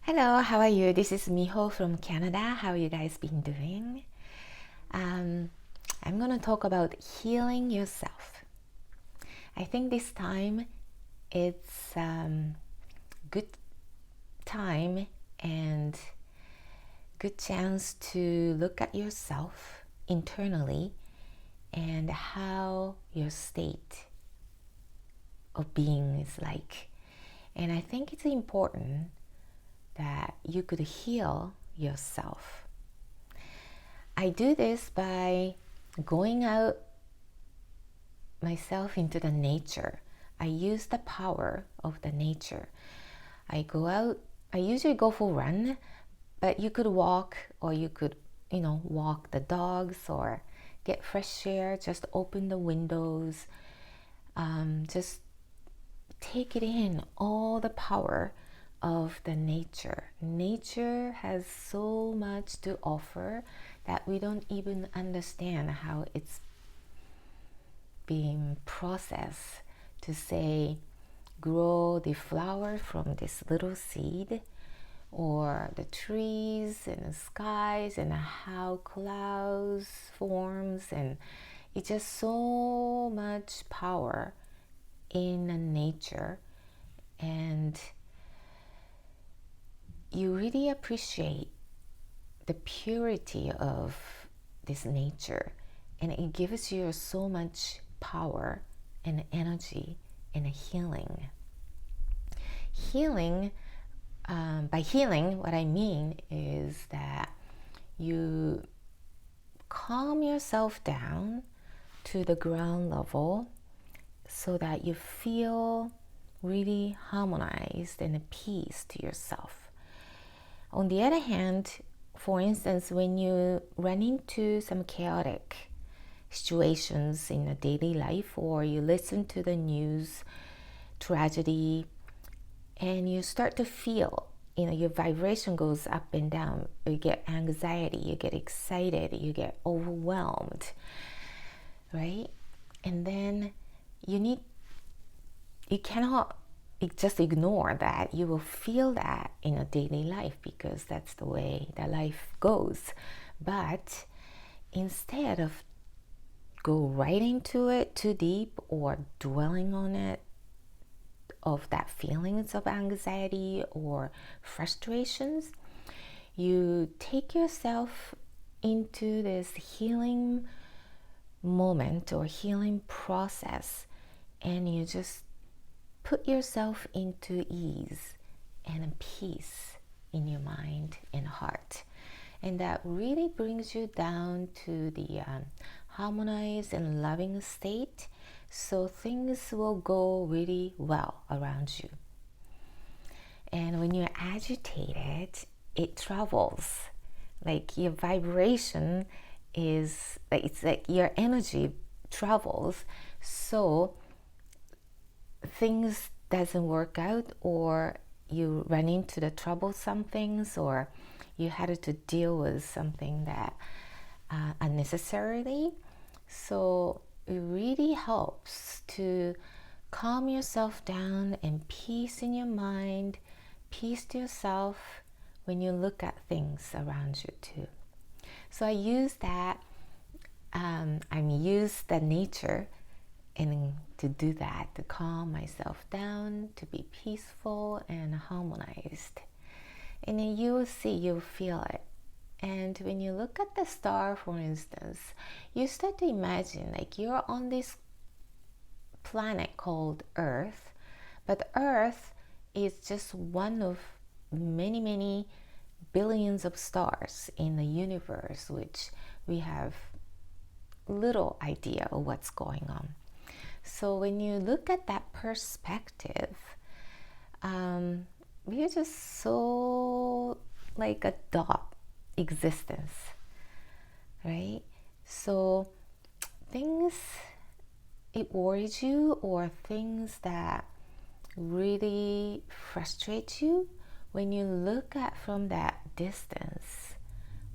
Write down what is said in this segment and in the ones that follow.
Hello, how are you? This is Miho from Canada. How you guys been doing? I'm going to talk about healing yourself. I think this time it's good time and good chance to look at yourself internally and how your state of being is like. And I think it's important that you could heal yourself. I do this by going out myself into the nature. I use the power of the nature. I go out, I usually go for a run, but you could walk or you could, walk the dogs or get fresh air, just open the windows, just take it in, all the power of the nature. Nature has so much to offer that we don't even understand how it's being processed to say grow the flower from this little seed, or the trees and the skies and how clouds forms, and it's just so much power in nature. And you really appreciate the purity of this nature, and it gives you so much power and energy and healing. By healing, what I mean is that you calm yourself down to the ground level so that you feel really harmonized and at peace to yourself. On the other hand, for instance, when you run into some chaotic situations in a daily life, or you listen to the news, tragedy, and you start to feel, your vibration goes up and down. You get anxiety, you get excited, you get overwhelmed, right? And then you cannot just ignore that. You will feel that in a daily life because that's the way that life goes. But instead of go right into it too deep or dwelling on it, of that feelings of anxiety or frustrations, you take yourself into this healing moment or healing process, and you just put yourself into ease and peace in your mind and heart. And that really brings you down to the harmonized and loving state, so things will go really well around you. And when you're agitated, it travels. Like your vibration is, it's like your energy travels, so things doesn't work out, or you run into the troublesome things, or you had to deal with something that unnecessarily. So it really helps to calm yourself down and peace in your mind, peace to yourself when you look at things around you too. So I use that, use the nature and to do that, to calm myself down, to be peaceful and harmonized. And then you will see, you'll feel it. And when you look at the star, for instance, you start to imagine like you're on this planet called Earth, but Earth is just one of many, many billions of stars in the universe, which we have little idea of what's going on. So when you look at that perspective, we're just so like a dot existence, right? So things it worries you, or things that really frustrate you, when you look at from that distance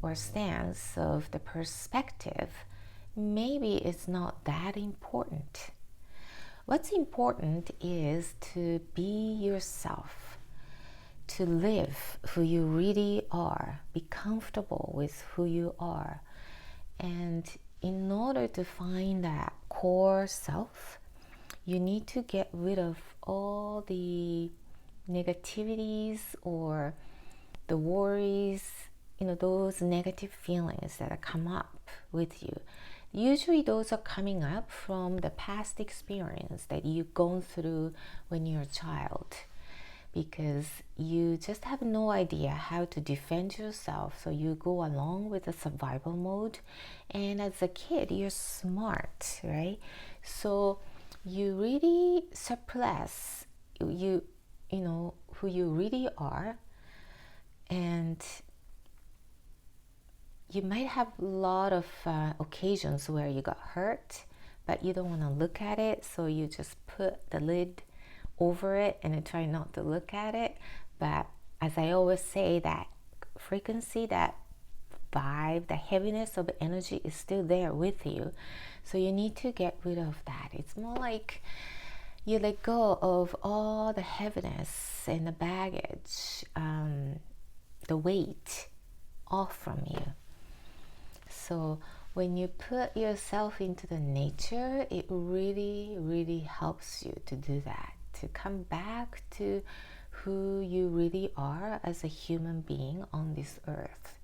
or stance of the perspective, maybe it's not that important. What's important is to be yourself, to live who you really are, be comfortable with who you are. And in order to find that core self, you need to get rid of all the negativities or the worries, those negative feelings that come up with you. Usually those are coming up from the past experience that you've gone through when you're a child, because you just have no idea how to defend yourself, so you go along with the survival mode. And as a kid, you're smart, right? So you really suppress who you really are, and you might have a lot of occasions where you got hurt, but you don't want to look at it, so you just put the lid over it and then try not to look at it. But as I always say, that frequency, that vibe, the heaviness of energy is still there with you, so you need to get rid of that. It's more like you let go of all the heaviness and the baggage, the weight off from you. So when you put yourself into the nature, it really, really helps you to do that, to come back to who you really are as a human being on this earth.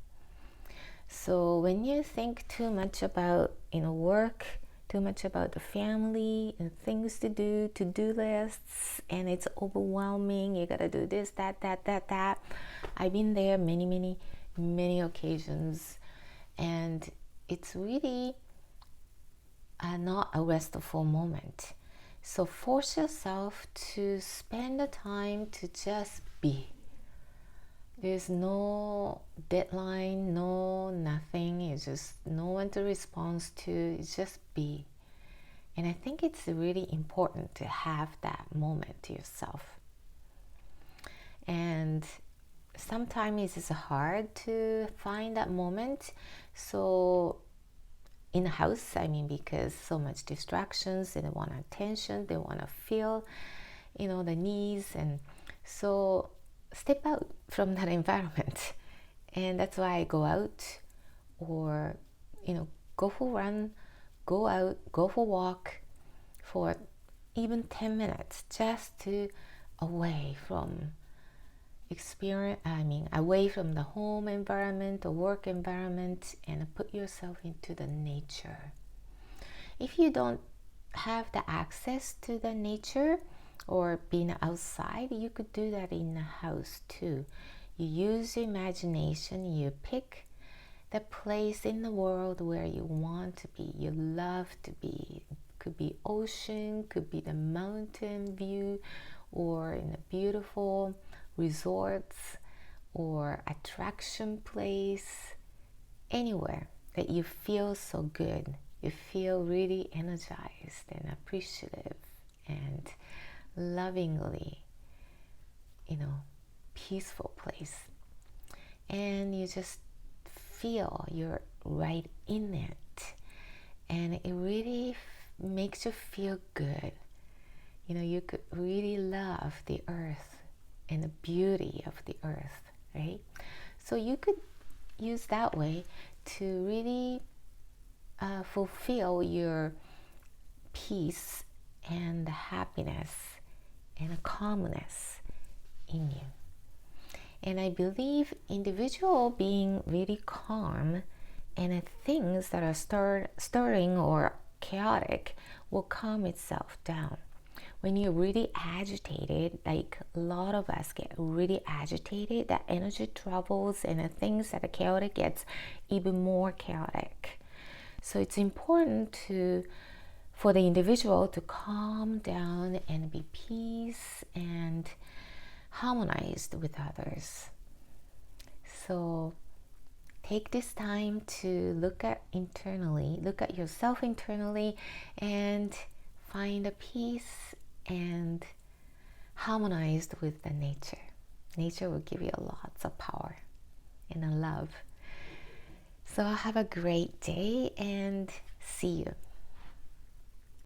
So when you think too much about work, too much about the family and things to do, to-do lists, and it's overwhelming, you gotta do this, that. I've been there many occasions, and it's really not a restful moment. So force yourself to spend the time to just be. There's no deadline, no nothing. It's just no one to respond to. It's just be. And I think it's really important to have that moment to yourself. And sometimes it's hard to find that moment. So in the house, because so much distractions, and they want attention, they want to feel, the needs, and so step out from that environment. And that's why I go out, or go for a run, go out, go for a walk for even 10 minutes, just to away from away from the home environment or work environment, and put yourself into the nature. If you don't have the access to the nature or being outside, you could do that in the house too. You use your imagination, you pick the place in the world where you want to be, you love to be. Could be ocean, could be the mountain view, or in a beautiful resorts or attraction place, anywhere that you feel so good, you feel really energized and appreciative and lovingly, peaceful place. And you just feel you're right in it, and it really makes you feel good. You could really love the earth and the beauty of the earth, right? So you could use that way to really fulfill your peace and the happiness and the calmness in you. And I believe individual being really calm, and things that are stirring or chaotic will calm itself down. When you're really agitated, like a lot of us get really agitated, that energy travels, and the things that are chaotic gets even more chaotic. So it's important for the individual to calm down and be peace and harmonized with others. So take this time to look at yourself internally, and find a peace and harmonized with the nature. Nature will give you lots of power and love. So have a great day, and see you.